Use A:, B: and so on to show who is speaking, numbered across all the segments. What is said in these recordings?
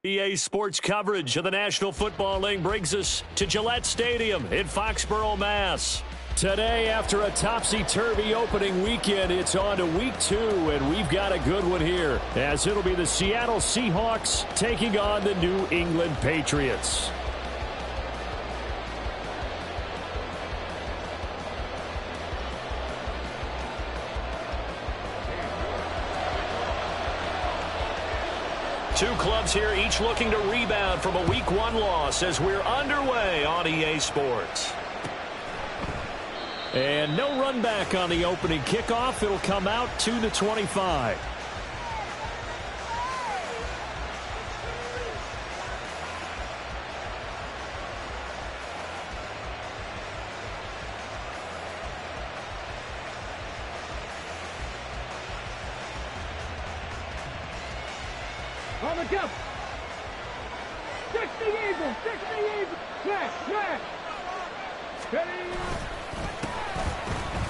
A: EA Sports coverage of the National Football League brings us to Gillette Stadium in Foxborough, Mass. Today, after a topsy-turvy opening weekend, it's on to week 2, and we've got a good one here, as it'll be the Seattle Seahawks taking on the New England Patriots. Two clubs here, each looking to rebound from a Week 1 loss as we're underway on EA Sports. And no run back on the opening kickoff. It'll come out to the 25.
B: On the jump. 60 Eagles, 60 Eagles. Smash. Ready.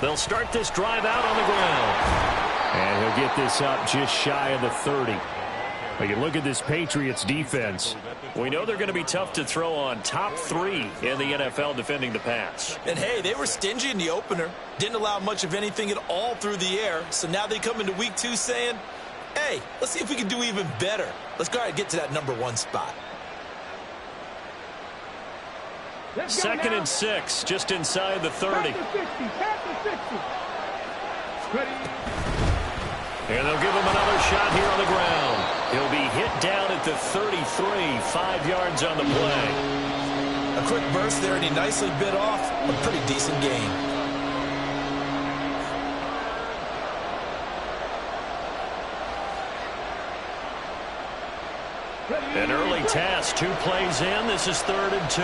A: They'll start this drive out on the ground. And he'll get this up just shy of the 30. We can look at this Patriots defense. We know they're going to be tough to throw on, top 3 in the NFL defending the pass.
C: And hey, they were stingy in the opener. Didn't allow much of anything at all through the air. So now they come into week 2 saying, hey, let's see if we can do even better. Let's go ahead and get to that number 1 spot.
A: Second and 6, just inside the 30. And they'll give him another shot here on the ground. He'll be hit down at the 33, 5 yards on the play.
C: A quick burst there, and he nicely bit off a pretty decent gain.
A: An early task, 2 plays in. This is 3rd and 2.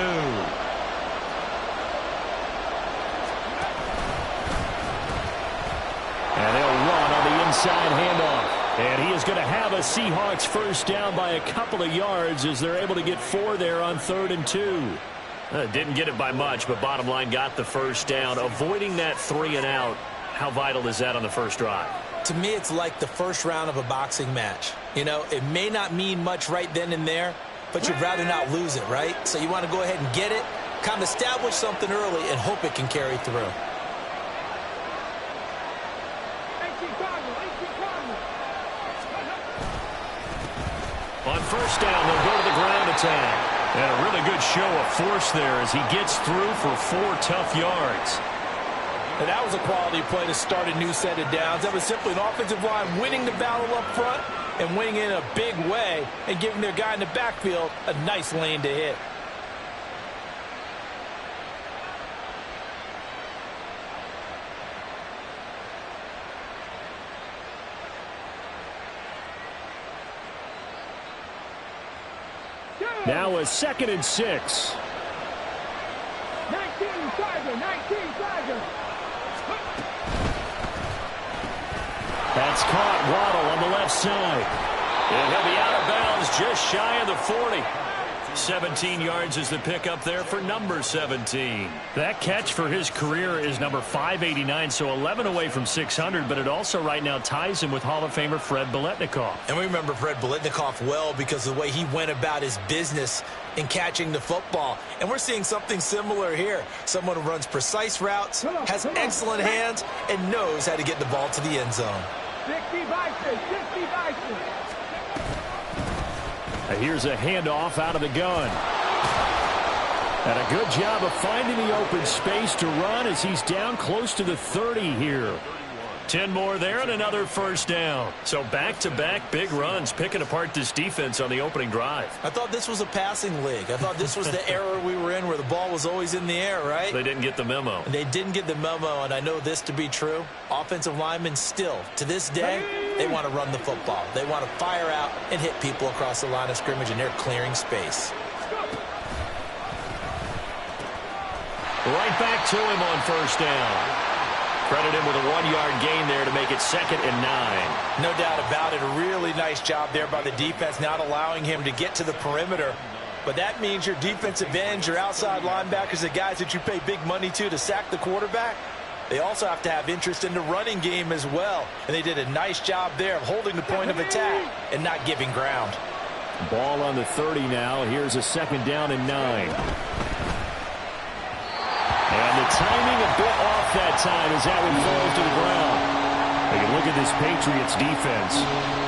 A: And they'll run on the inside handoff. And he is going to have a Seahawks first down by a couple of yards as they're able to get 4 there on 3rd and 2. Didn't get it by much, but bottom line got the first down. Avoiding that 3 and out, how vital is that on the first drive?
C: To me, it's like the first round of a boxing match. You know, it may not mean much right then and there, but you'd rather not lose it, right? So you want to go ahead and get it, kind of establish something early, and hope it can carry through.
A: On first down, they'll go to the ground attack. And a really good show of force there as he gets through for 4 tough yards.
C: And that was a quality play to start a new set of downs. That was simply an offensive line winning the battle up front and winning in a big way and giving their guy in the backfield a nice lane to hit.
A: Now a 2nd and 6.
B: 19 Tiger.
A: That's caught. Waddle on the left side. And he'll be out of bounds just shy of the 40. 17 yards is the pickup there for number 17. That catch for his career is number 589, so 11 away from 600, but it also right now ties him with Hall of Famer Fred Biletnikoff.
C: And we remember Fred Biletnikoff well because of the way he went about his business in catching the football. And we're seeing something similar here. Someone who runs precise routes, has excellent hands, and knows how to get the ball to the end zone.
B: 60 Bison.
A: Here's a handoff out of the gun. And a good job of finding the open space to run as he's down close to the 30 here. 10 more there and another first down. So back-to-back big runs picking apart this defense on the opening drive.
C: I thought this was a passing league. I thought this was the era we were in where the ball was always in the air, right?
A: They didn't get the memo.
C: They didn't get the memo, and I know this to be true. Offensive linemen still, to this day, they want to run the football. They want to fire out and hit people across the line of scrimmage, and they're clearing space.
A: Right back to him on first down. Credit him with a 1-yard gain there to make it 2nd and 9.
C: No doubt about it. A really nice job there by the defense, not allowing him to get to the perimeter. But that means your defensive ends, your outside linebackers, the guys that you pay big money to sack the quarterback, they also have to have interest in the running game as well. And they did a nice job there of holding the point of attack and not giving ground.
A: Ball on the 30 now. Here's a 2nd down and 9. And the timing a bit off that time as that one falls to the ground. They can look at this Patriots defense.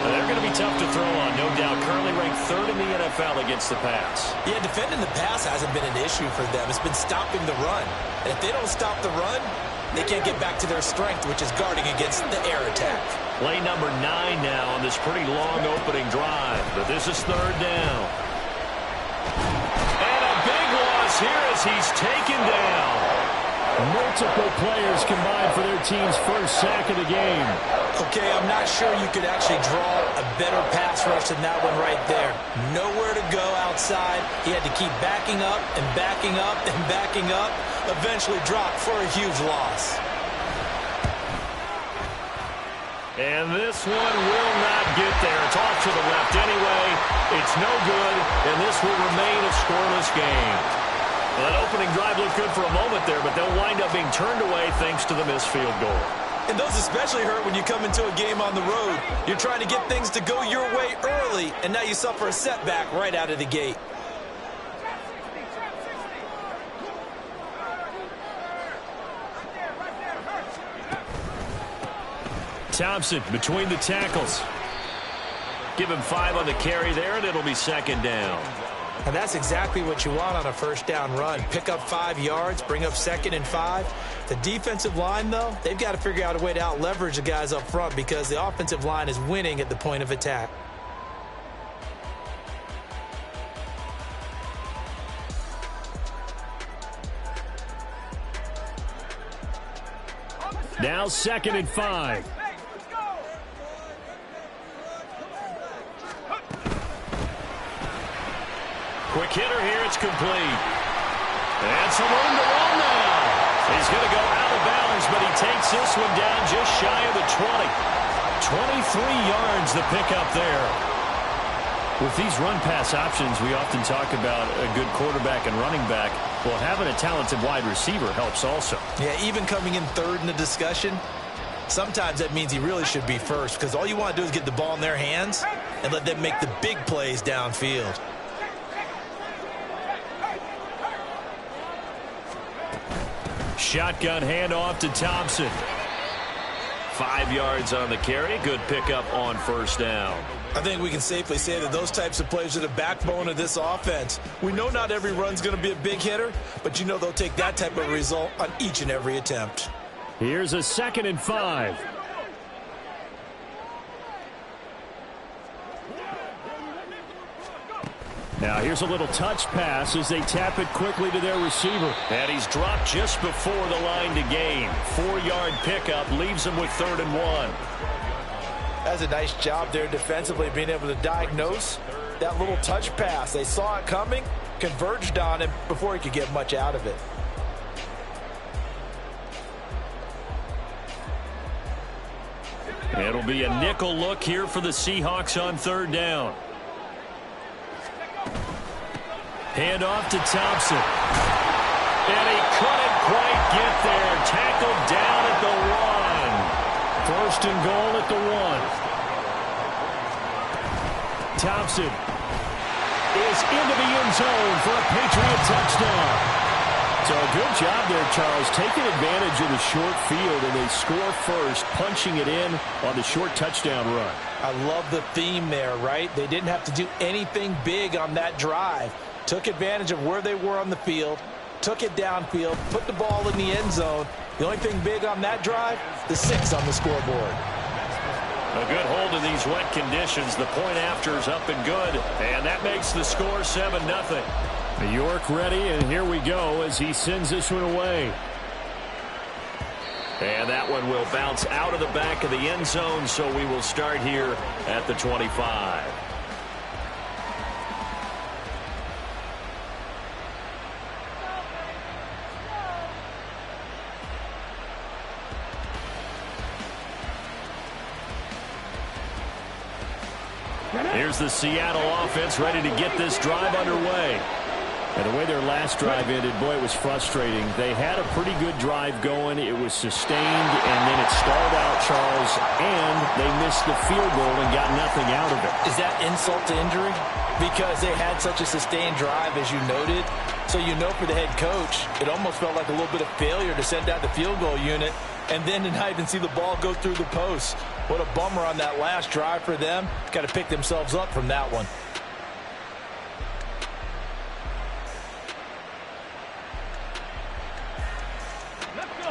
A: They're going to be tough to throw on, no doubt. Currently ranked 3rd in the NFL against the pass.
C: Yeah, defending the pass hasn't been an issue for them. It's been stopping the run. And if they don't stop the run, they can't get back to their strength, which is guarding against the air attack.
A: Play number 9 now on this pretty long opening drive. But this is 3rd down. And a big loss here as he's taken down. Multiple players combined for their team's first sack of the game.
C: Okay, I'm not sure you could actually draw a better pass rush than that one right there. Nowhere to go outside. He had to keep backing up and backing up and backing up. Eventually dropped for a huge loss.
A: And this one will not get there. It's off to the left anyway. It's no good, and this will remain a scoreless game. Well, that opening drive looked good for a moment there, but they'll wind up being turned away thanks to the missed field goal.
C: And those especially hurt when you come into a game on the road. You're trying to get things to go your way early, and now you suffer a setback right out of the gate.
A: Thompson between the tackles. Give him 5 on the carry there, and it'll be 2nd down.
C: And that's exactly what you want on a first down run. Pick up 5 yards, bring up 2nd and 5. The defensive line, though, they've got to figure out a way to out-leverage the guys up front because the offensive line is winning at the point of attack.
A: Now 2nd and 5. Quick hitter here, it's complete. And some room to run now. He's going to go out of bounds, but he takes this one down just shy of the 20. 23 yards the pickup there. With these run-pass options, we often talk about a good quarterback and running back. Well, having a talented wide receiver helps also.
C: Yeah, even coming in 3rd in the discussion, sometimes that means he really should be first because all you want to do is get the ball in their hands and let them make the big plays downfield.
A: Shotgun handoff to Thompson. 5 yards on the carry. Good pickup on 1st down.
C: I think we can safely say that those types of plays are the backbone of this offense. We know not every run's going to be a big hitter, but you know they'll take that type of result on each and every attempt.
A: Here's a 2nd and 5. Now here's a little touch pass as they tap it quickly to their receiver. And he's dropped just before the line to gain. 4-yard pickup leaves him with 3rd and 1.
C: That's a nice job there defensively, being able to diagnose that little touch pass. They saw it coming, converged on him before he could get much out of it.
A: It'll be a nickel look here for the Seahawks on 3rd down. Handoff to Thompson. And he couldn't quite get there. Tackled down at the 1. 1st and goal at the 1. Thompson is into the end zone for a Patriot touchdown. So a good job there, Charles, taking advantage of the short field, and they score first, punching it in on the short touchdown run.
C: I love the theme there, right? They didn't have to do anything big on that drive. Took advantage of where they were on the field, took it downfield, put the ball in the end zone. The only thing big on that drive, the 6 on the scoreboard.
A: A good hold in these wet conditions. The point after is up and good, and that makes the score 7-0. New York ready, and here we go as he sends this one away. And that one will bounce out of the back of the end zone, so we will start here at the 25. Here's the Seattle offense ready to get this drive underway. And the way their last drive ended, boy, it was frustrating. They had a pretty good drive going. It was sustained, and then it stalled out, Charles, and they missed the field goal and got nothing out of it.
C: Is that insult to injury? Because they had such a sustained drive, as you noted. So you know for the head coach, it almost felt like a little bit of failure to send out the field goal unit and then to not even see the ball go through the post. What a bummer on that last drive for them. Got to pick themselves up from that one.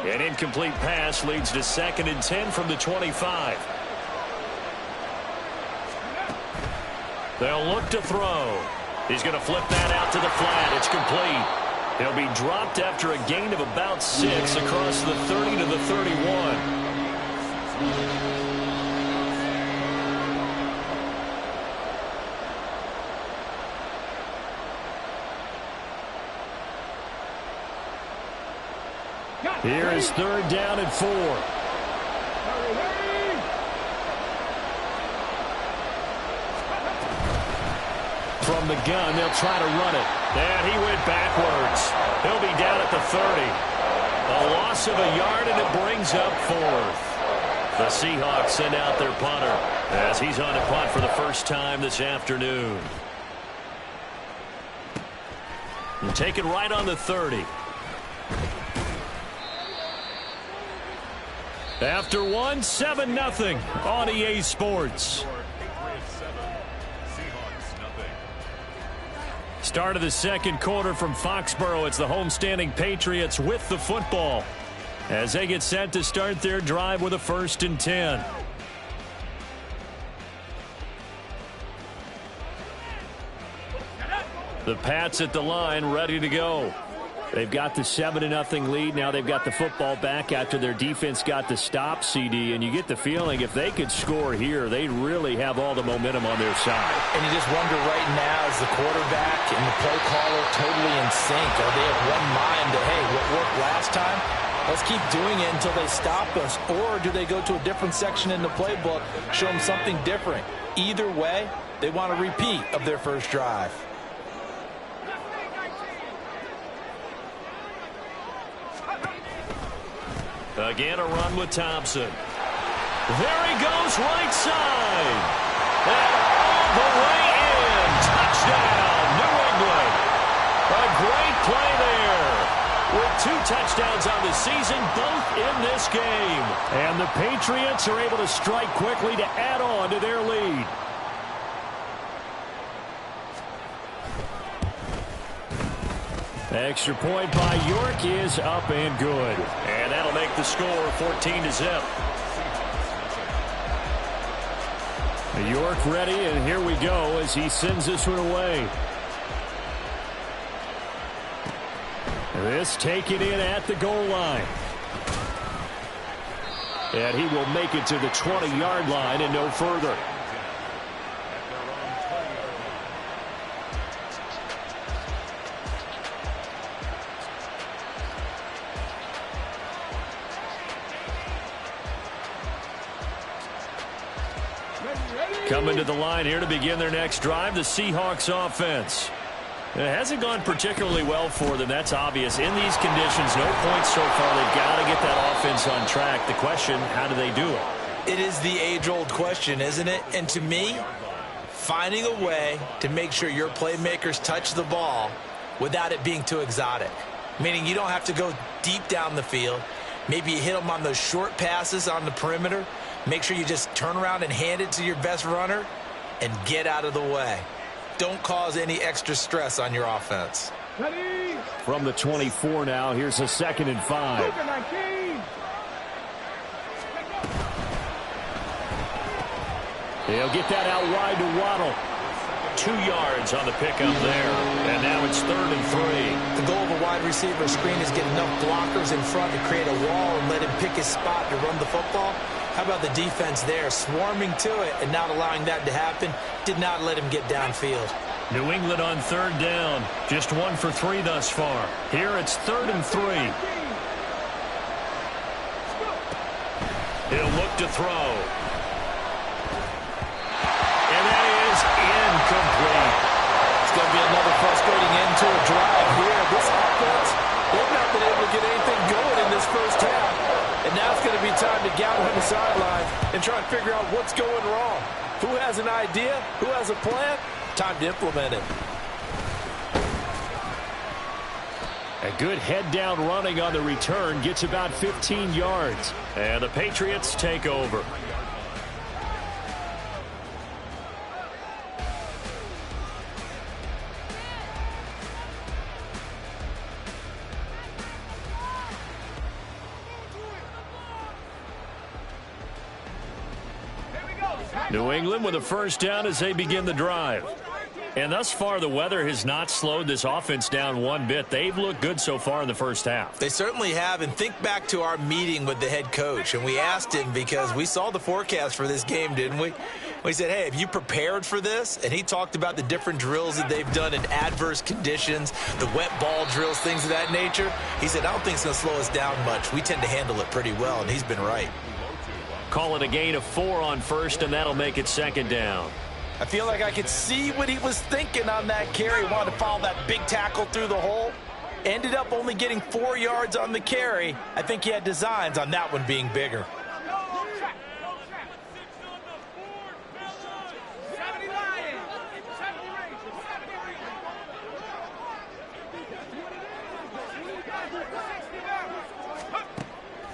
A: An incomplete pass leads to 2nd and 10 from the 25. They'll look to throw. He's going to flip that out to the flat. It's complete. He'll be dropped after a gain of about 6 across the 30 to the 31. Here is 3rd down and 4. From the gun, they'll try to run it. And he went backwards. He'll be down at the 30. A loss of a yard, and it brings up 4th. The Seahawks send out their punter as he's on to punt for the first time this afternoon. And take it right on the 30. After 7-0 on EA Sports. Start of the second quarter from Foxborough. It's the homestanding Patriots with the football as they get set to start their drive with a 1st and 10. The Pats at the line, ready to go. They've got the 7-0 lead. Now they've got the football back after their defense got the stop, CD. And you get the feeling if they could score here, they really have all the momentum on their side.
C: And you just wonder right now, is the quarterback and the play caller totally in sync? Are they of one mind that, hey, what worked last time, let's keep doing it until they stop us? Or do they go to a different section in the playbook, show them something different? Either way, they want a repeat of their first drive.
A: Again, a run with Thompson. There he goes, right side. And all the way in. Touchdown, New England. A great play there. With 2 touchdowns on the season, both in this game. And the Patriots are able to strike quickly to add on to their lead. Extra point by York is up and good. And that'll make the score 14-0. York ready, and here we go as he sends this one away. This taken in at the goal line. And he will make it to the 20-yard line and no further. Coming to the line here to begin their next drive, the Seahawks offense. It hasn't gone particularly well for them. That's obvious. In these conditions, no points so far. They've got to get that offense on track. The question, how do they do it?
C: It is the age-old question, isn't it? And to me, finding a way to make sure your playmakers touch the ball without it being too exotic. Meaning you don't have to go deep down the field. Maybe you hit them on those short passes on the perimeter. Make sure you just turn around and hand it to your best runner and get out of the way. Don't cause any extra stress on your offense.
B: Ready.
A: From the 24 now, here's a 2nd and 5. He'll get that out wide to Waddle. 2 yards on the pickup there. And now it's 3rd and 3.
C: The goal of a wide receiver screen is get enough blockers in front to create a wall and let him pick his spot to run the football. How about the defense there, swarming to it and not allowing that to happen? Did not let him get downfield.
A: New England on 3rd down. Just 1 for 3 thus far. Here it's 3rd and 3. He'll look to throw. And that is incomplete.
C: It's going to be another frustrating end to a drive be time to gather on the sidelines and try and figure out what's going wrong. Who has an idea? Who has a plan? Time to implement it.
A: A good head-down running on the return gets about 15 yards. And the Patriots take over. New England with a first down as they begin the drive. And thus far, the weather has not slowed this offense down one bit. They've looked good so far in the first half.
C: They certainly have. And think back to our meeting with the head coach. And we asked him, because we saw the forecast for this game, didn't we? We said, hey, have you prepared for this? And he talked about the different drills that they've done in adverse conditions, the wet ball drills, things of that nature. He said, I don't think it's going to slow us down much. We tend to handle it pretty well, and he's been right.
A: Call it a gain of 4 on first, and that'll make it second down.
C: I feel like I could see what he was thinking on that carry. Wanted to follow that big tackle through the hole. Ended up only getting 4 yards on the carry. I think he had designs on that one being bigger.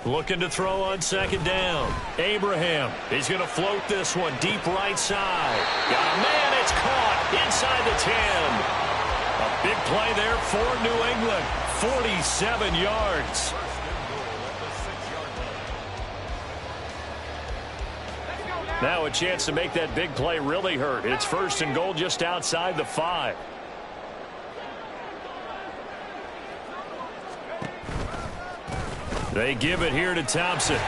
A: Looking to throw on second down. Abraham, he's going to float this one deep right side. Got a man, it's caught inside the 10. A big play there for New England. 47 yards. Now a chance to make that big play really hurt. It's first and goal just outside the 5. They give it here to Thompson. And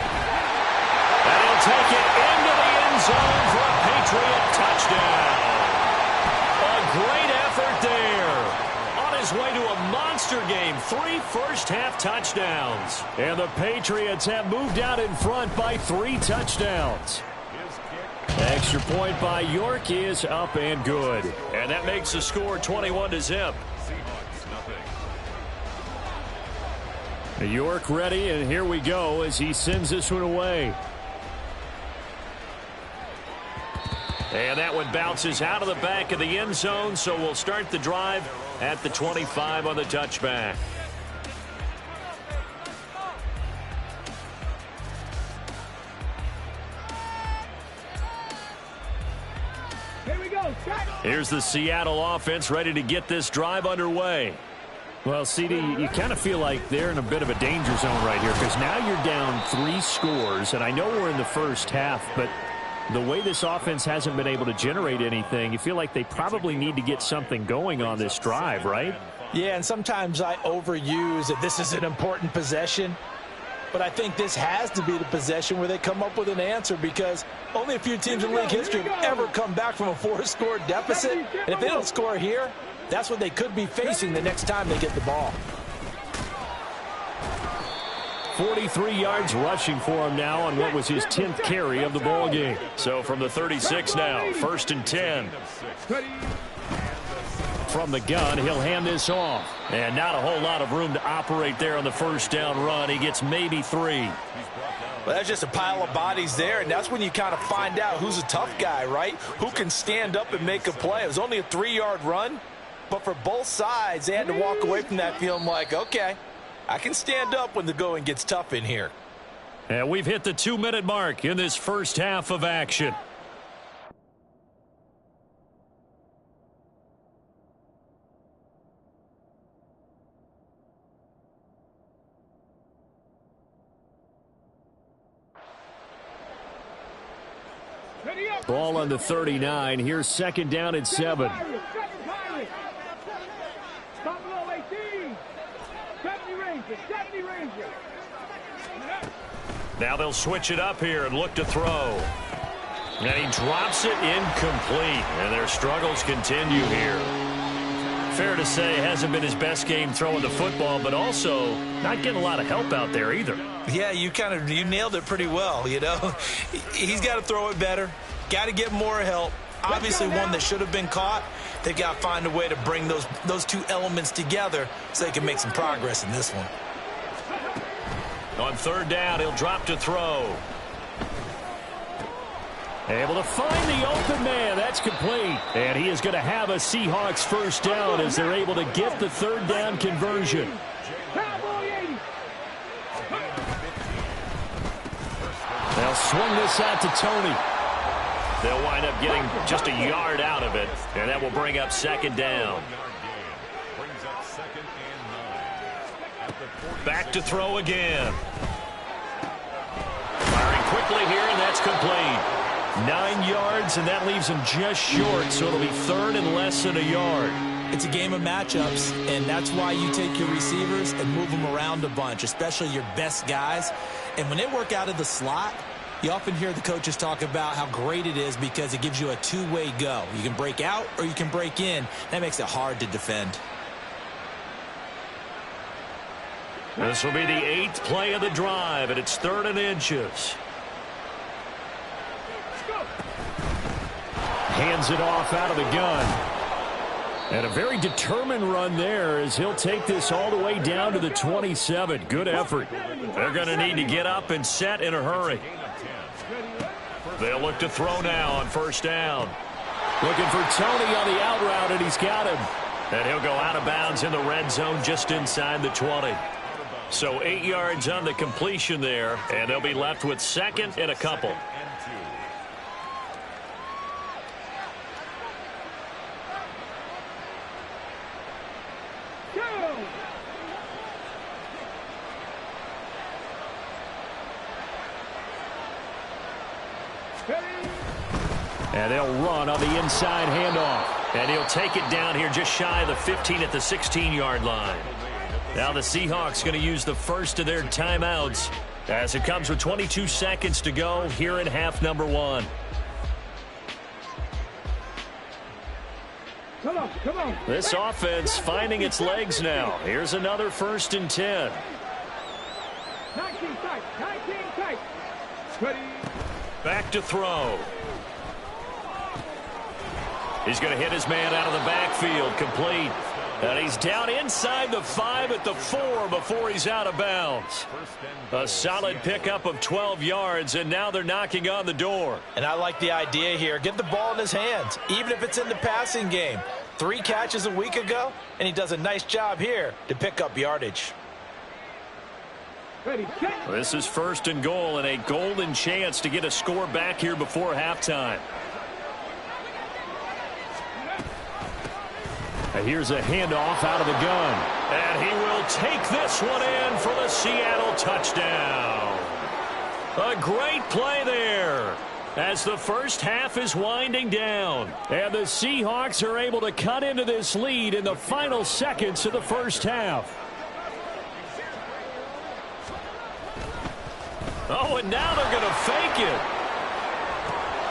A: he'll take it into the end zone for a Patriot touchdown. A great effort there. On his way to a monster game, 3 first-half touchdowns. And the Patriots have moved out in front by 3 touchdowns. Extra point by York is up and good. And that makes the score 21-0. York ready, and here we go as he sends this one away. And that one bounces out of the back of the end zone, so we'll start the drive at the 25 on the touchback.
B: Here we go.
A: Here's the Seattle offense ready to get this drive underway.
D: Well, CD, you kind of feel like they're in a bit of a danger zone right here because now you're down 3 scores, and I know we're in the first half, but the way this offense hasn't been able to generate anything, you feel like they probably need to get something going on this drive, right?
C: Yeah, and sometimes I overuse that this is an important possession, but I think this has to be the possession where they come up with an answer because only a few teams in league history have ever come back from a 4-score deficit, and if they don't score here, that's what they could be facing the next time they get the ball.
A: 43 yards rushing for him now on what was his 10th carry of the ball game. So from the 36 now, first and 10. From the gun, he'll hand this off. And not a whole lot of room to operate there on the first down run. He gets maybe 3.
C: Well, that's just a pile of bodies there, and that's when you kind of find out who's a tough guy, right? Who can stand up and make a play. It was only a 3-yard run. But for both sides, they had to walk away from that feeling like, okay, I can stand up when the going gets tough in here.
A: And we've hit the 2-minute mark in this first half of action. Ball on the 39. Here's second down and 7. Now they'll switch it up here and look to throw. And he drops it incomplete. And their struggles continue here. Fair to say, it hasn't been his best game throwing the football, but also not getting a lot of help out there either.
C: Yeah, you nailed it pretty well, you know. He's got to throw it better. Got to get more help. Obviously one that should have been caught. They've got to find a way to bring those 2 elements together so they can make some progress in this one.
A: On third down, he'll drop to throw.
D: Able to find the open man. That's complete. And he is going to have a Seahawks first down as they're able to get the third down conversion. They'll swing this out to Tony. They'll wind up getting just a yard out of it, and that will bring up second down.
A: Back to throw again. Firing quickly here, and that's complete. 9 yards, and that leaves him just short, so it'll be third and less than a yard.
C: It's a game of matchups, and that's why you take your receivers and move them around a bunch, especially your best guys. And when they work out of the slot, you often hear the coaches talk about how great it is because it gives you a two-way go. You can break out or you can break in. That makes it hard to defend.
A: This will be the 8th play of the drive, and it's 3rd and inches.
D: Hands it off out of the gun. And a very determined run there as he'll take this all the way down to the 27. Good effort.
A: They're going to need to get up and set in a hurry. They'll look to throw now on first down.
D: Looking for Tony on the out route, and he's got him.
A: And he'll go out of bounds in the red zone just inside the 20. So 8 yards on the completion there, and they'll be left with second and a couple.
D: And they'll run on the inside handoff.
A: And he'll take it down here just shy of the 15 at the 16-yard line. Now the Seahawks going to use the first of their timeouts as it comes with 22 seconds to go here in half number 1.
B: Come on.
A: This offense finding its legs now. Here's another 1st and 10.
B: 19 tight. Ready.
A: Back to throw. He's going to hit his man out of the backfield, complete. And he's down inside the 5 at the 4 before he's out of bounds. A solid pickup of 12 yards, and now they're knocking on the door.
C: And I like the idea here. Get the ball in his hands, even if it's in the passing game. 3 catches a week ago, and he does a nice job here to pick up yardage.
B: Ready, set.
A: This is 1st and goal, and a golden chance to get a score back here before halftime.
D: And here's a handoff out of the gun.
A: And he will take this one in for the Seattle touchdown. A great play there as the first half is winding down.
D: And the Seahawks are able to cut into this lead in the final seconds of the first half.
A: Oh, and now they're going to fake it.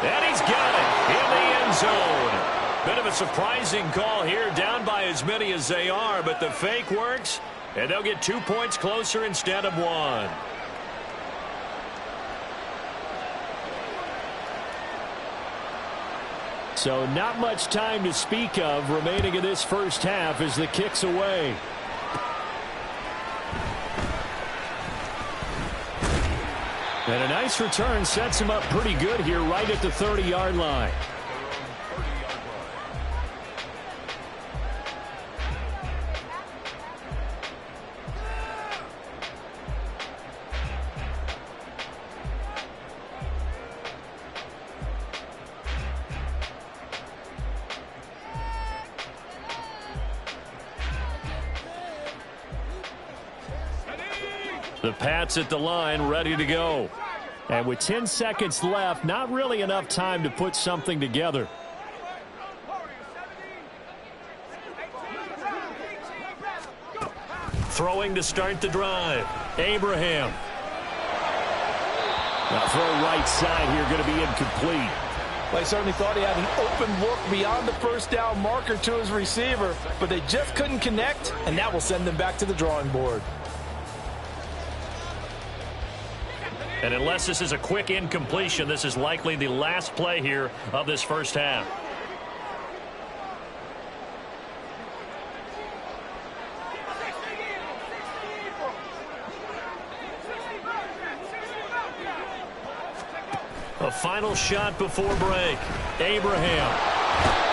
A: And he's got it in the end zone. Bit of a surprising call here, down by as many as they are, but the fake works, and they'll get 2 points closer instead of 1.
D: So not much time to speak of remaining in this first half as the kick's away. And a nice return sets him up pretty good here right at the 30-yard line.
A: The Pats at the line, ready to go.
D: And with 10 seconds left, not really enough time to put something together.
A: Throwing to start the drive. Abraham.
D: Now throw right side here, going to be incomplete.
C: Well, he certainly thought he had an open look beyond the first down marker to his receiver, but they just couldn't connect, and that will send them back to the drawing board.
A: And unless this is a quick incompletion, this is likely the last play here of this first half. A final shot before break. Abraham.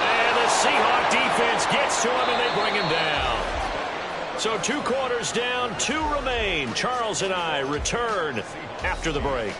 A: And the Seahawks defense gets to him, and they bring him down. So 2 quarters down, 2 remain. Charles and I return after the break.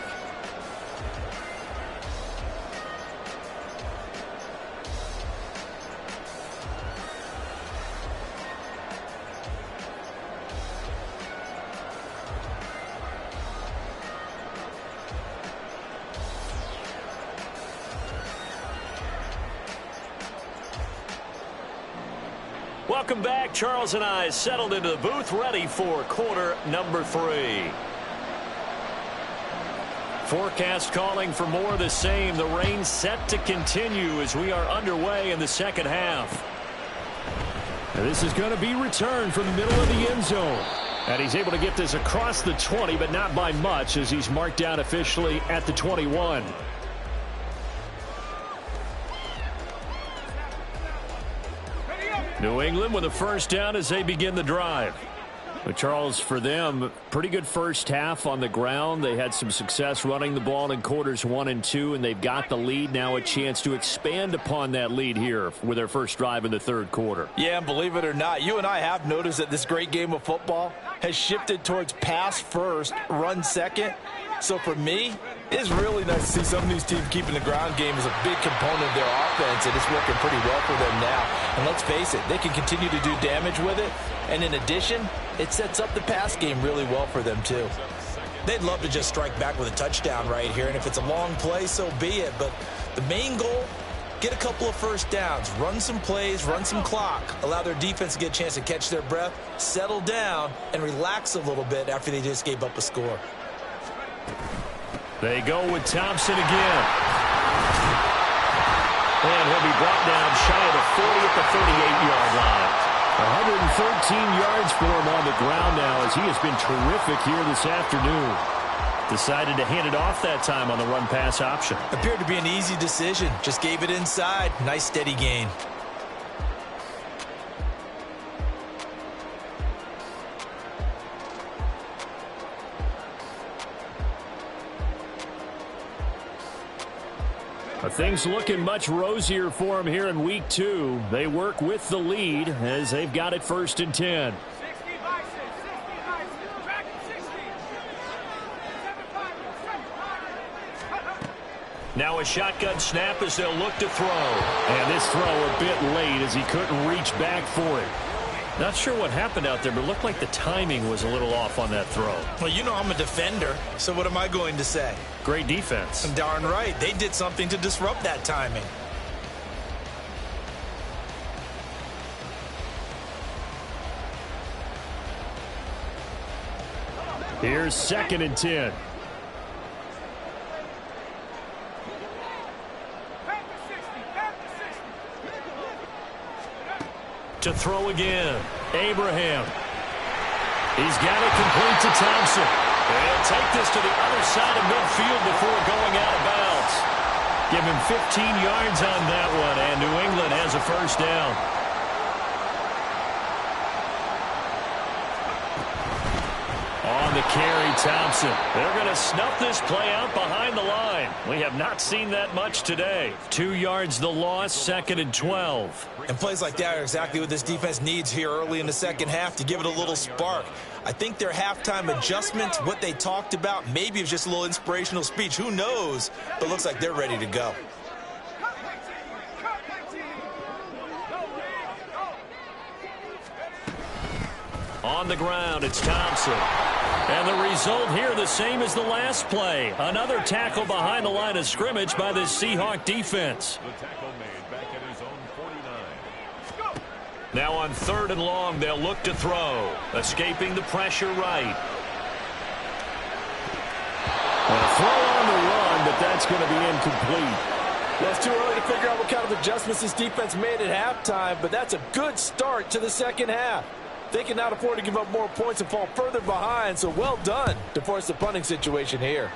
A: Welcome back. Charles and I settled into the booth, ready for quarter number 3. Forecast calling for more of the same. The rain set to continue as we are underway in the second half. And this is going to be returned from the middle of the end zone. And he's able to get this across the 20, but not by much, as he's marked down officially at the 21. New England with a first down as they begin the drive. But Charles, for them, pretty good first half on the ground. They had some success running the ball in quarters 1 and 2, and they've got the lead. Now a chance to expand upon that lead here with their first drive in the third quarter.
C: Yeah, and believe it or not, you and I have noticed that this great game of football has shifted towards pass first, run second. So for me, it's really nice to see some of these teams keeping the ground game as a big component of their offense, and it's working pretty well for them now. And let's face it, they can continue to do damage with it. And in addition, it sets up the pass game really well for them too.
E: They'd love to just strike back with a touchdown right here, and if it's a long play, so be it. But the main goal, get a couple of first downs, run some plays, run some clock, allow their defense to get a chance to catch their breath, settle down, and relax a little bit after they just gave up a score.
A: They go with Thompson again. And he'll be brought down shy of the 40 at the 38-yard line. 113 yards for him on the ground now, as he has been terrific here this afternoon. Decided to hand it off that time on the run-pass option.
E: Appeared to be an easy decision. Just gave it inside. Nice steady gain.
A: But things looking much rosier for him here in week 2. They work with the lead as they've got it 1st and 10. Now a shotgun snap as they'll look to throw. And this throw a bit late as he couldn't reach back for it. Not sure what happened out there, but it looked like the timing was a little off on that throw.
E: Well, you know I'm a defender, so what am I going to say?
A: Great defense.
E: I'm darn right. They did something to disrupt that timing.
A: Here's 2nd and 10. To throw again. Abraham. He's got it complete to Thompson. He'll take this to the other side of midfield before going out of bounds. Give him 15 yards on that one, and New England has a first down. On the carry, Thompson. They're going to snuff this play out behind the line. We have not seen that much today. 2 yards the loss, 2nd and 12.
E: And plays like that are exactly what this defense needs here early in the second half to give it a little spark. I think their halftime adjustments, what they talked about, maybe it was just a little inspirational speech. Who knows? But looks like they're ready to go.
A: On the ground, it's Thompson. And the result here the same as the last play. Another tackle behind the line of scrimmage by the Seahawks defense.
F: The tackle made back at his own 49.
A: Now on 3rd and long, they'll look to throw. Escaping the pressure right. A throw on the run, but that's going to be incomplete.
C: Well, it's too early to figure out what kind of adjustments this defense made at halftime, but that's a good start to the second half. They can now afford to give up more points and fall further behind, so well done to force the punting situation here.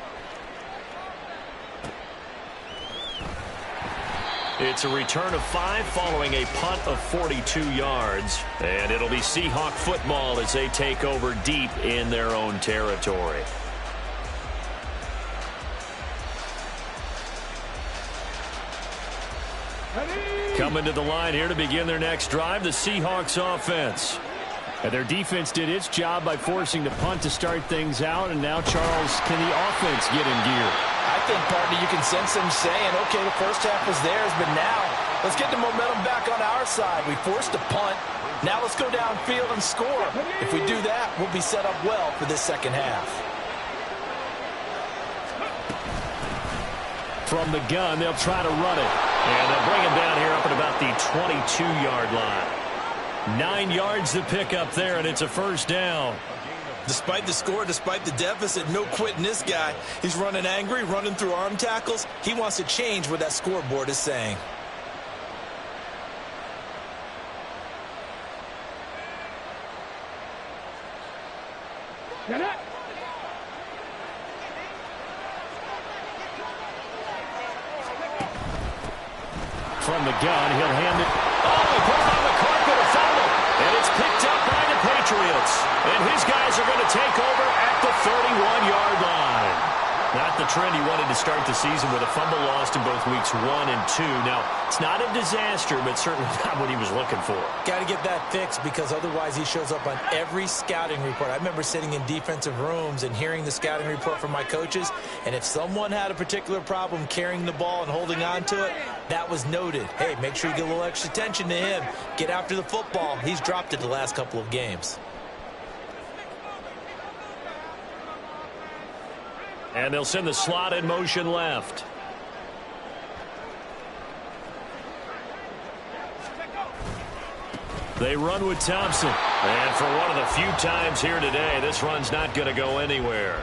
A: It's a return of 5 following a punt of 42 yards. And it'll be Seahawk football as they take over deep in their own territory. Coming to the line here to begin their next drive, the Seahawks offense. And their defense did its job by forcing the punt to start things out. And now, Charles, can the offense get in gear?
C: I think, partner, you can sense them saying, okay, the first half was theirs, but now let's get the momentum back on our side. We forced a punt. Now let's go downfield and score. If we do that, we'll be set up well for this second half.
A: From the gun, they'll try to run it. And they'll bring him down here up at about the 22-yard line. 9 yards to pick up there, and it's a first down.
E: Despite the score, despite the deficit, no quitting this guy. He's running angry, running through arm tackles. He wants to change what that scoreboard is saying.
B: Get it.
A: From the gun, he'll hand it. Oh, he put it on the carpet, a fumble. And it's picked up by the Patriots. And his guys are going to take over at the 31-yard line. Not the trend he wanted to start the season with a fumble lost in both weeks 1 and 2. Now, it's not a disaster, but certainly not what he was looking for.
E: Got to get that fixed because otherwise he shows up on every scouting report. I remember sitting in defensive rooms and hearing the scouting report from my coaches, and if someone had a particular problem carrying the ball and holding on to it, that was noted. Hey, make sure you get a little extra attention to him. Get after the football. He's dropped it the last couple of games.
A: And they'll send the slot in motion left. They run with Thompson. And for one of the few times here today, this run's not going to go anywhere.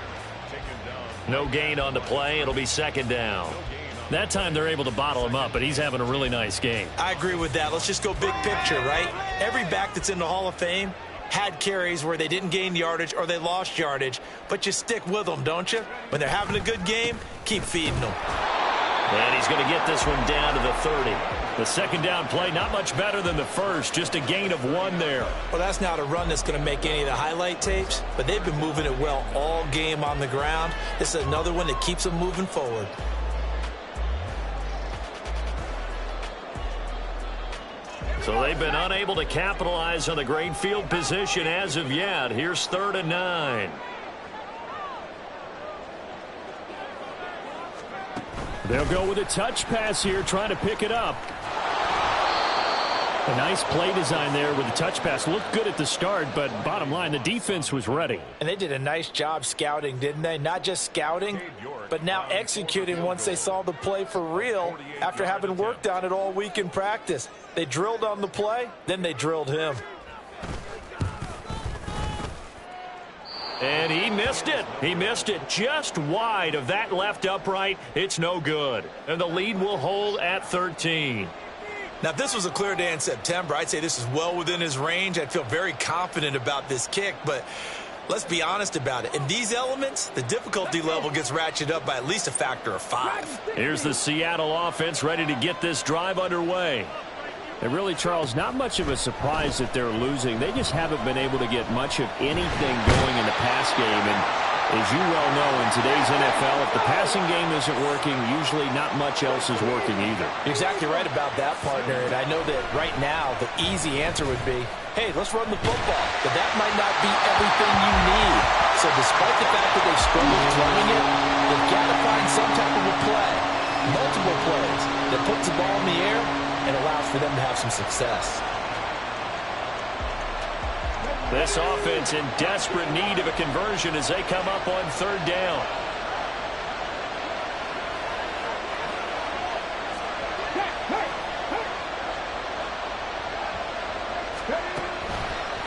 A: No gain on the play. It'll be second down. That time they're able to bottle him up, but he's having a really nice game.
E: I agree with that. Let's just go big picture, right? Every back that's in the Hall of Fame had carries where they didn't gain yardage or they lost yardage, but you stick with them, don't you? When they're having a good game, keep feeding them.
A: And he's going to get this one down to the 30. The second down play, not much better than the first, just a gain of 1 there.
E: Well, that's not a run that's going to make any of the highlight tapes, but they've been moving it well all game on the ground. This is another one that keeps them moving forward.
A: So they've been unable to capitalize on the great field position as of yet. Here's 3rd and 9. They'll go with a touch pass here, trying to pick it up. A nice play design there with the touch pass. Looked good at the start, but bottom line, the defense was ready.
C: And they did a nice job scouting, didn't they? Not just scouting, but now executing once they saw the play for real after having worked on it all week in practice. They drilled on the play, then they drilled him.
A: And he missed it. He missed it just wide of that left upright. It's no good. And the lead will hold at 13.
E: Now, if this was a clear day in September, I'd say this is well within his range. I'd feel very confident about this kick, but let's be honest about it. In these elements, the difficulty level gets ratcheted up by at least a factor of 5.
A: Here's the Seattle offense ready to get this drive underway. And really, Charles, not much of a surprise that they're losing. They just haven't been able to get much of anything going in the pass game. And as you well know, in today's NFL, if the passing game isn't working, usually not much else is working either.
C: You're exactly right about that, partner. And I know that right now the easy answer would be, hey, let's run the football. But that might not be everything you need. So despite the fact that they've struggled running it, they've got to find some type of a play, multiple plays, that puts the ball in the air and allows for them to have some success.
A: This offense in desperate need of a conversion as they come up on 3rd down.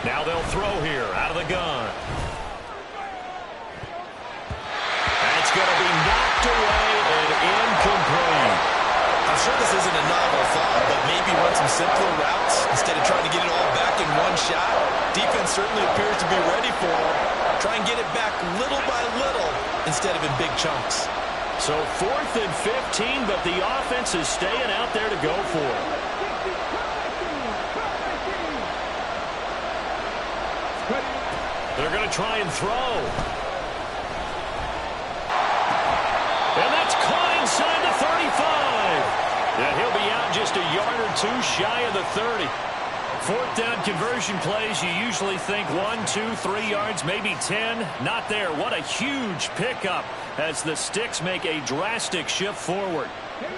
A: Now they'll throw here out of the gun. That's going to be knocked away and incomplete.
E: I'm sure this isn't a novel thought, but maybe run some simpler routes instead of trying to get it all back in one shot. Defense certainly appears to be ready for it. Try and get it back little by little instead of in big chunks.
A: So 4th and 15, but the offense is staying out there to go for it. They're going to try and throw. And that's caught inside the 35. And he'll be out just a yard or 2 shy of the 30. Fourth down conversion plays, you usually think 1, 2, 3 yards, maybe 10. Not there. What a huge pickup as the Sticks make a drastic shift forward.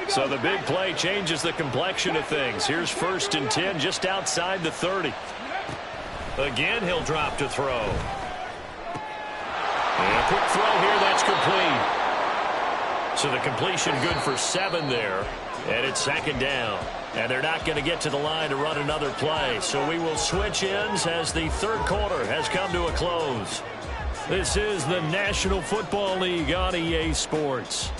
A: So the big play changes the complexion of things. Here's 1st and 10 just outside the 30. Again, he'll drop to throw. And a quick throw here, that's complete. So the completion good for 7 there. And it's 2nd down. And they're not going to get to the line to run another play. So we will switch ends as the 3rd quarter has come to a close. This is the National Football League on EA Sports.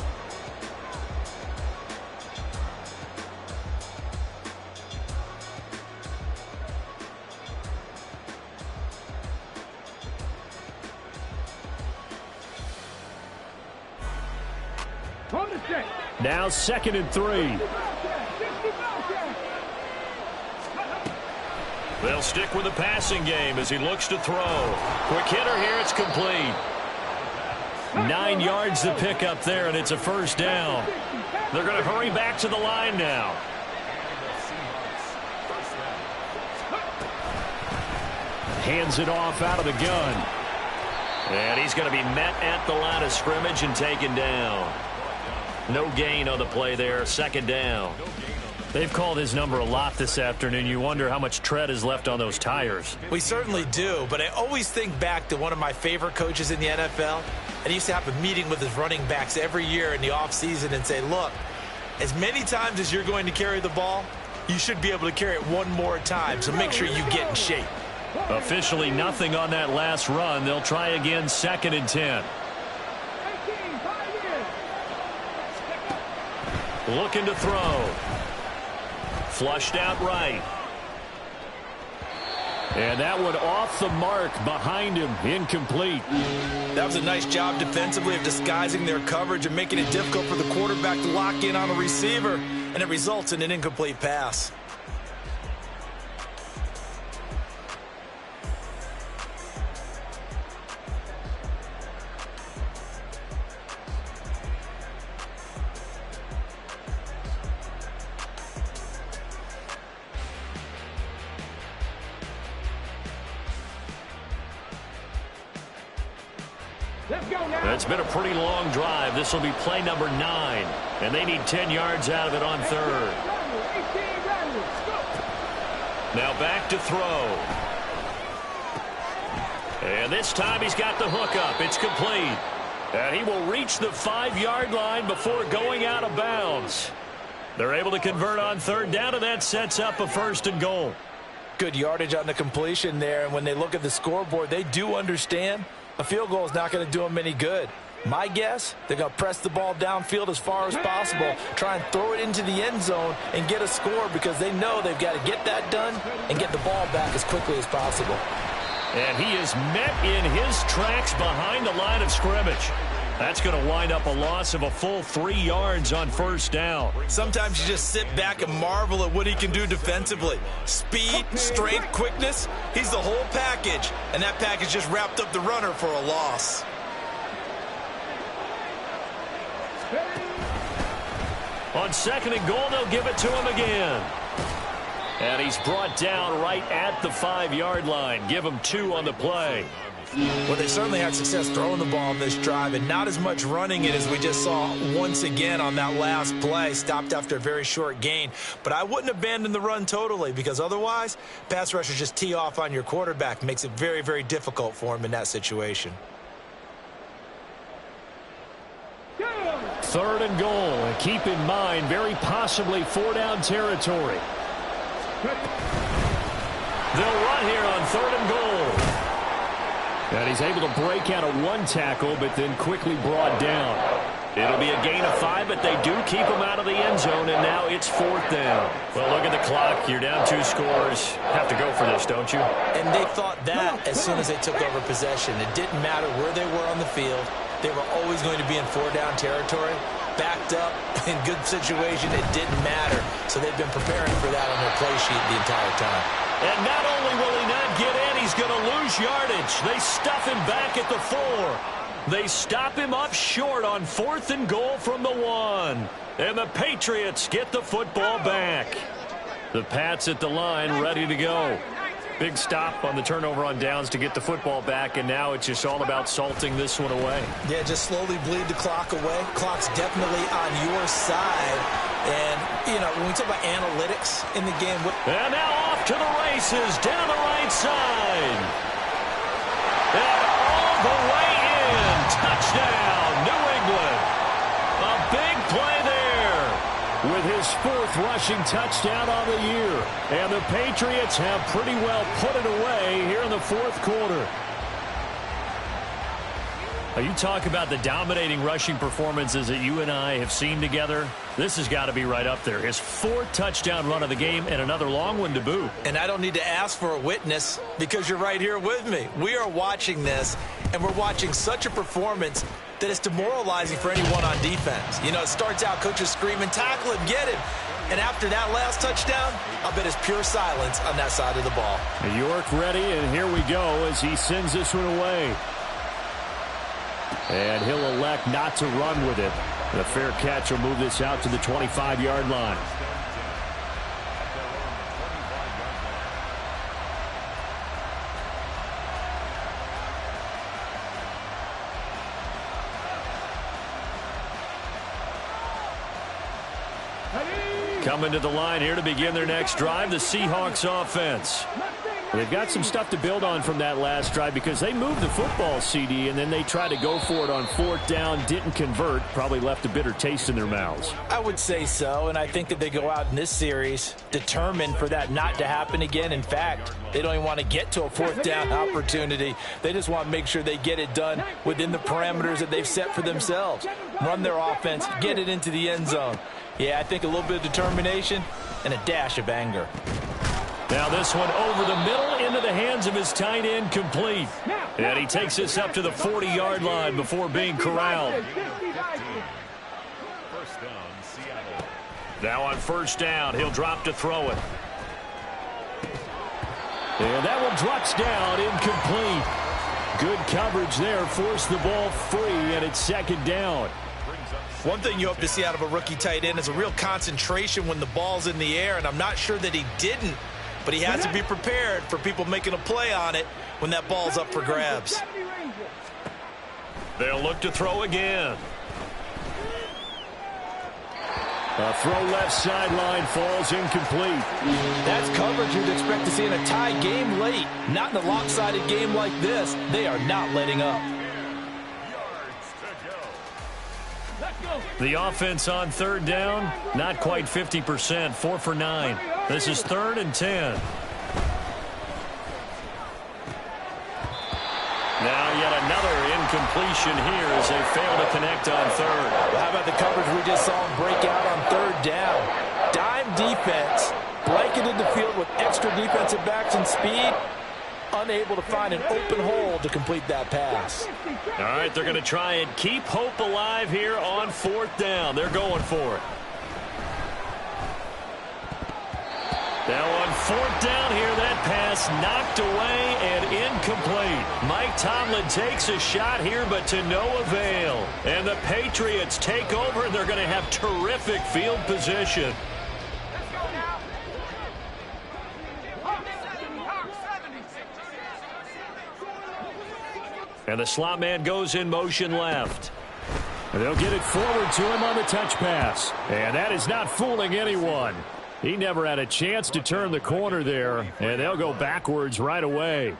A: Now 2nd and 3. They'll stick with the passing game as he looks to throw. Quick hitter here, it's complete. 9 yards to pick up there, and it's a 1st down. They're going to hurry back to the line now. Hands it off out of the gun. And he's going to be met at the line of scrimmage and taken down. No gain on the play there, 2nd down. They've called his number a lot this afternoon. You wonder how much tread is left on those tires.
E: We certainly do, but I always think back to one of my favorite coaches in the NFL. And he used to have a meeting with his running backs every year in the offseason and say, look, as many times as you're going to carry the ball, you should be able to carry it one more time, so make sure you get in shape.
A: Officially nothing on that last run. They'll try again, 2nd and 10. Looking to throw. Flushed out right. And that one off the mark behind him. Incomplete.
E: That was a nice job defensively of disguising their coverage and making it difficult for the quarterback to lock in on a receiver. And it results in an incomplete pass.
A: It's been a pretty long drive. This will be play number 9. And they need 10 yards out of it on 3rd. Now back to throw. And this time he's got the hook up. It's complete. And he will reach the 5-yard line before going out of bounds. They're able to convert on 3rd down, and that sets up a 1st and goal.
E: Good yardage on the completion there. And when they look at the scoreboard, they do understand a field goal is not going to do them any good. My guess, they're going to press the ball downfield as far as possible, try and throw it into the end zone and get a score because they know they've got to get that done and get the ball back as quickly as possible.
A: And he is met in his tracks behind the line of scrimmage. That's going to wind up a loss of a full 3 yards on 1st down.
E: Sometimes you just sit back and marvel at what he can do defensively. Speed, strength, quickness, he's the whole package. And that package just wrapped up the runner for a loss.
A: On 2nd and goal, they'll give it to him again. And he's brought down right at the 5-yard line. Give him 2 on the play.
E: Well, they certainly had success throwing the ball on this drive and not as much running it as we just saw once again on that last play. Stopped after a very short gain. But I wouldn't abandon the run totally because otherwise, pass rushers just tee off on your quarterback. Makes it very, very difficult for him in that situation.
A: 3rd and goal. And keep in mind, very possibly 4-down territory. They'll run here on 3rd and goal. And he's able to break out of 1 tackle, but then quickly brought down. It'll be a gain of 5, but they do keep him out of the end zone, and now it's 4th down. Well, look at the clock. You're down 2 scores. Have to go for this, don't you?
E: And they thought that as soon as they took over possession. It didn't matter where they were on the field. They were always going to be in 4-down territory. Backed up, in good situation, it didn't matter. So they've been preparing for that on their play sheet the entire time.
A: And not only will he not get in, he's going to lose yardage. They stuff him back at the 4. They stop him up short on 4th and goal from the 1. And the Patriots get the football back. The Pats at the line, ready to go. Big stop on the turnover on downs to get the football back, and now it's just all about salting this one away.
E: Yeah, just slowly bleed the clock away. Clock's definitely on your side. And, you know, when we talk about analytics in the game.
A: And now off to the races down the right side. And all the way in. Touchdown, New England. A big play there with his 4th rushing touchdown on the year. And the Patriots have pretty well put it away here in the 4th quarter. You talk about the dominating rushing performances that you and I have seen together. This has got to be right up there. His 4th touchdown run of the game and another long one to boot.
E: And I don't need to ask for a witness because you're right here with me. We are watching this, and we're watching such a performance that it's demoralizing for anyone on defense. You know, it starts out coaches screaming, tackle him, get him. And after that last touchdown, I'll bet it's pure silence on that side of the ball.
A: York ready, and here we go as he sends this one away. And he'll elect not to run with it. The fair catch will move this out to the 25-yard line. Coming to the line here to begin their next drive, the Seahawks offense. They've got some stuff to build on from that last drive because they moved the football, CD, and then they tried to go for it on 4th down, didn't convert, probably left a bitter taste in their mouths.
E: I would say so, and I think that they go out in this series determined for that not to happen again. In fact, they don't even want to get to a 4th down opportunity. They just want to make sure they get it done within the parameters that they've set for themselves. Run their offense, get it into the end zone. Yeah, I think a little bit of determination and a dash of anger.
A: Now this one over the middle into the hands of his tight end, complete. And he takes this up to the 40-yard line before being corralled.
F: First down, Seattle.
A: Now on 1st down, he'll drop to throw it. And that one drops down, incomplete. Good coverage there, forced the ball free, and it's 2nd down.
E: One thing you hope to see out of a rookie tight end is a real concentration when the ball's in the air, and I'm not sure that he didn't. But he has to be prepared for people making a play on it when that ball's up for grabs.
A: They'll look to throw again. A throw left sideline, falls incomplete.
E: That's coverage you'd expect to see in a tie game late. Not in a lopsided game like this. They are not letting up.
A: The offense on 3rd down, not quite 50%, 4 for 9. This is 3rd and 10. Now yet another incompletion here as they fail to connect on 3rd.
E: How about the coverage we just saw him break out on 3rd down? Dime defense, blanketed the field with extra defensive backs and speed. Unable to find an open hole to complete that pass.
A: All right, they're going to try and keep hope alive here on 4th down. They're going for it. Now on 4th down here, that pass knocked away and incomplete. Mike Tomlin takes a shot here, but to no avail. And the Patriots take over, and they're going to have terrific field position. And the slot man goes in motion left. And they'll get it forward to him on the touch pass. And that is not fooling anyone. He never had a chance to turn the corner there. And they'll go backwards right away.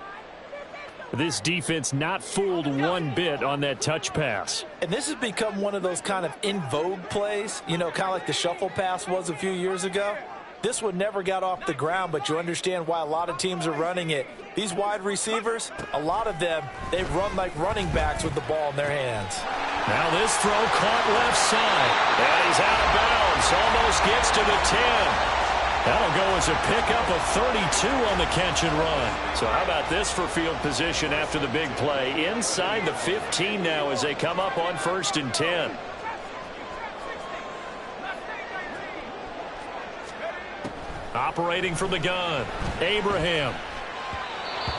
A: This defense not fooled one bit on that touch pass.
E: And this has become one of those kind of in vogue plays. You know, kind of like the shuffle pass was a few years ago. This one never got off the ground, but you understand why a lot of teams are running it. These wide receivers, a lot of them, they run like running backs with the ball in their hands.
A: Now this throw caught left side. And he's out of bounds. Almost gets to the 10. That'll go as a pickup of 32 on the catch and run. So how about this for field position after the big play? Inside the 15 now as they come up on 1st and 10. Operating from the gun, Abraham.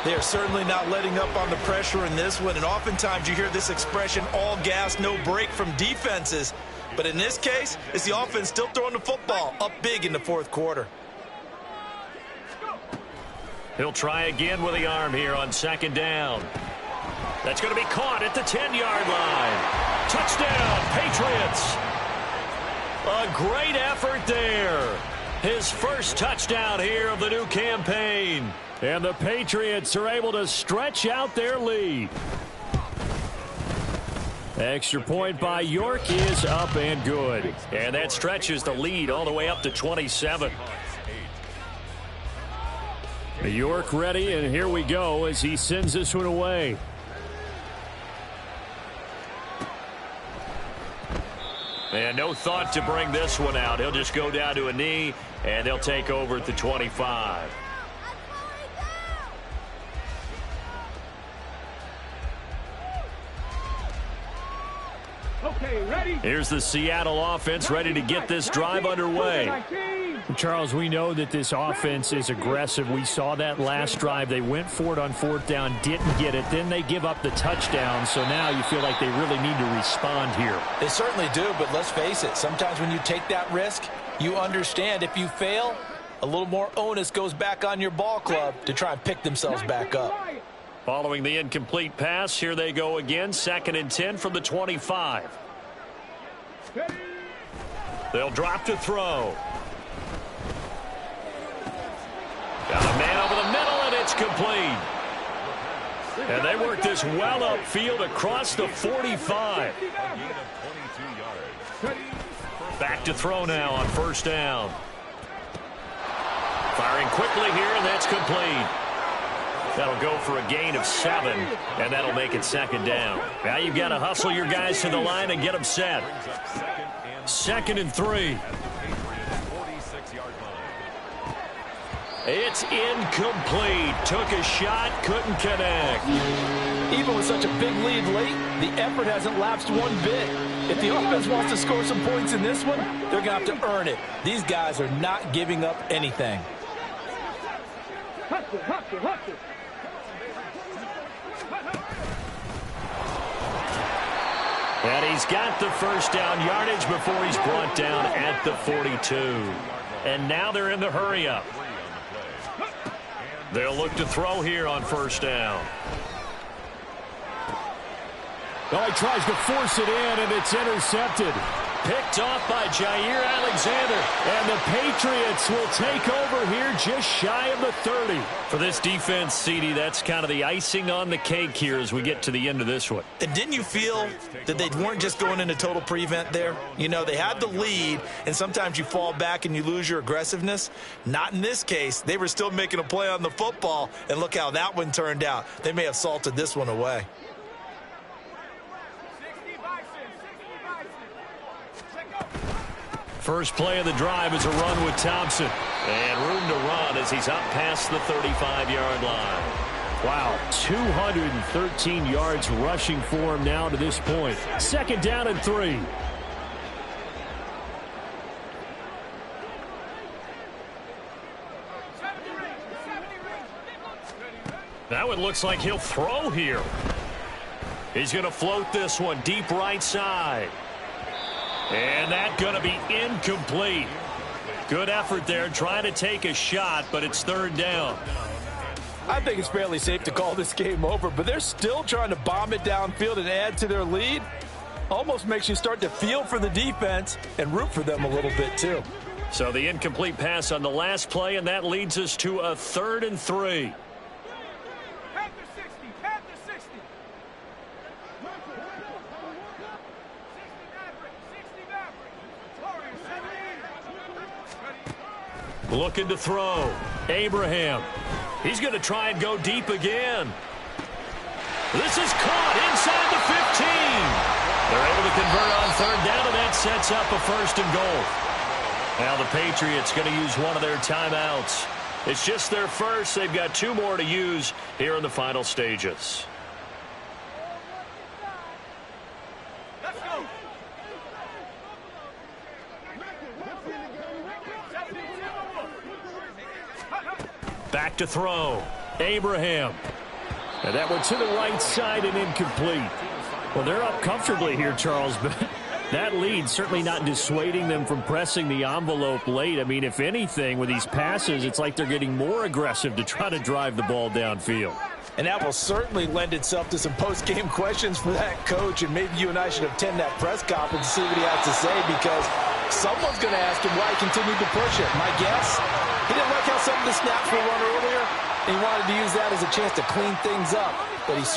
E: They are certainly not letting up on the pressure in this one, and oftentimes you hear this expression, all gas, no break from defenses. But in this case, it's the offense still throwing the football up big in the 4th quarter.
A: He'll try again with the arm here on second down. That's going to be caught at the 10-yard line. Touchdown, Patriots. A great effort there. His first touchdown here of the new campaign.
D: And the Patriots are able to stretch out their lead. Extra point by York is up and good.
A: And that stretches the lead all the way up to 27.
D: York ready, and here we go as he sends this one away.
A: And no thought to bring this one out. He'll just go down to a knee, and they'll take over at the 25.
B: Okay, ready?
D: Here's the Seattle offense ready to get this drive underway. Charles, we know that this offense is aggressive. We saw that last drive. They went for it on fourth down, didn't get it. Then they give up the touchdown. So now you feel like they really need to respond here.
C: They certainly do, but let's face it. Sometimes when you take that risk, you understand if you fail, a little more onus goes back on your ball club to try and pick themselves back up.
A: Following the incomplete pass, here they go again. 2nd and 10 from the 25. They'll drop to throw. Got a man over the middle, and it's complete. And they work this well upfield across the 45. Back to throw now on first down. Firing quickly here, and that's complete. That'll go for a gain of 7, and that'll make it 2nd down. Now you've got to hustle your guys to the line and get them set. 2nd and 3. It's incomplete. Took a shot, couldn't connect.
C: Even with such a big lead late, the effort hasn't lapsed one bit. If the offense wants to score some points in this one, they're going to have to earn it. These guys are not giving up anything.
A: And he's got the first down yardage before he's brought down at the 42. And now they're in the hurry-up. They'll look to throw here on first down.
D: Oh, he tries to force it in, and it's intercepted.
A: Picked off by Jair Alexander.
D: And the Patriots will take over here just shy of the 30.
A: For this defense, CD, that's kind of the icing on the cake here as we get to the end of this one.
E: And didn't you feel that they weren't just going into total prevent there? You know, they had the lead, and sometimes you fall back and you lose your aggressiveness. Not in this case. They were still making a play on the football, and look how that one turned out. They may have salted this one away.
A: First play of the drive is a run with Thompson. And room to run as he's up past the 35-yard line.
D: Wow, 213 yards rushing for him now to this point. 2nd down and 3.
A: Now it looks like he'll throw here. He's going to float this one deep right side. And that's going to be incomplete. Good effort there trying to take a shot, but it's 3rd down.
C: I think it's fairly safe to call this game over, but they're still trying to bomb it downfield and add to their lead. Almost makes you start to feel for the defense and root for them a little bit too.
A: So the incomplete pass on the last play, and that leads us to a 3rd and 3. Looking to throw. Abraham. He's going to try and go deep again. This is caught inside the 15. They're able to convert on 3rd down, and that sets up a 1st and goal. Now the Patriots going to use one of their timeouts. It's just their first. They've got 2 more to use here in the final stages. Back to throw. Abraham.
D: And that one to the right side and incomplete. Well, they're up comfortably here, Charles, but That lead certainly not dissuading them from pressing the envelope late. I mean, if anything, with these passes, it's like they're getting more aggressive to try to drive the ball downfield.
C: And that will certainly lend itself to some post-game questions for that coach, and maybe you and I should attend that press conference and see what he has to say, because someone's going to ask him why he continued to push it. My guess, he didn't like how some of the snaps were run earlier, and he wanted to use that as a chance to clean things up. But he certainly